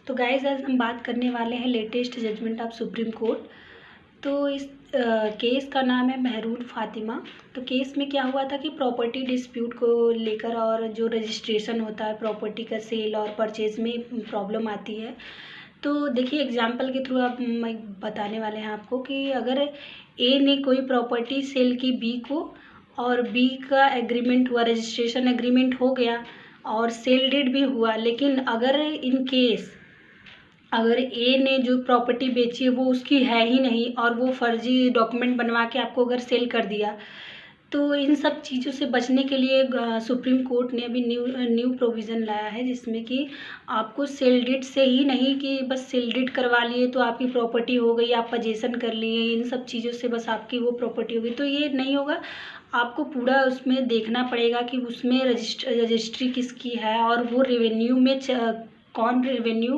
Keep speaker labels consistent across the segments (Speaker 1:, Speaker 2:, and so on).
Speaker 1: तो गाइस आज हम बात करने वाले हैं latest judgment of Supreme Court. तो इस केस का नाम है मेहरून फातिमा। तो केस में क्या हुआ था कि प्रॉपर्टी डिस्प्यूट को लेकर और जो रजिस्ट्रेशन होता है प्रॉपर्टी का सेल और परचेज में प्रॉब्लम आती है। तो देखिए एग्जांपल के थ्रू आप मैं बताने वाले हैं आपको कि अगर ए ने कोई प्रॉपर्टी सेल की बी को और बी का एग्रीमेंट हुआ, रजिस्ट्रेशन एग्रीमेंट हो गया और सेल डीड भी हुआ, लेकिन अगर इन केस अगर ए ने जो प्रॉपर्टी बेची है वो उसकी है ही नहीं और वो फर्जी डॉक्यूमेंट बनवा के आपको अगर सेल कर दिया, तो इन सब चीज़ों से बचने के लिए सुप्रीम कोर्ट ने अभी न्यू प्रोविज़न लाया है, जिसमें कि आपको सेल डीड से ही नहीं कि बस सेल डीड करवा लिए तो आपकी प्रॉपर्टी हो गई, आप पजेशन कर लिए, इन सब चीज़ों से बस आपकी वो प्रॉपर्टी हो गई, तो ये नहीं होगा। आपको पूरा उसमें देखना पड़ेगा कि उसमें रजिस्ट्री किसकी है और वो रेवेन्यू में कौन रेवेन्यू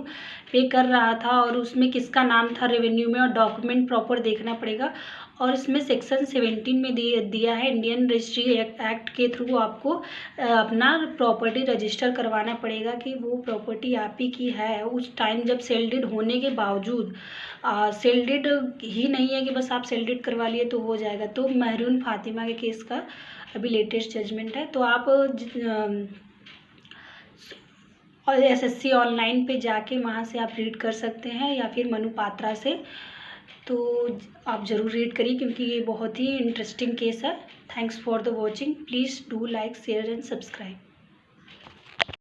Speaker 1: पे कर रहा था और उसमें किसका नाम था रेवेन्यू में, और डॉक्यूमेंट प्रॉपर देखना पड़ेगा। और इसमें सेक्शन 17 में दिया है, इंडियन रजिस्ट्री एक्ट के थ्रू आपको अपना प्रॉपर्टी रजिस्टर करवाना पड़ेगा कि वो प्रॉपर्टी आप ही की है उस टाइम जब सेल डीड होने के बावजूद। सेल डीड ही नहीं है कि बस आप सेल डीड करवा लिए तो हो जाएगा। तो मेहरून फातिमा के केस का अभी लेटेस्ट जजमेंट है। तो आप और एसएससी ऑनलाइन पे जाके वहाँ से आप रीड कर सकते हैं या फिर मनु पात्रा से। तो आप ज़रूर रीड करिए क्योंकि ये बहुत ही इंटरेस्टिंग केस है। Thanks for the watching. Please do like share and subscribe.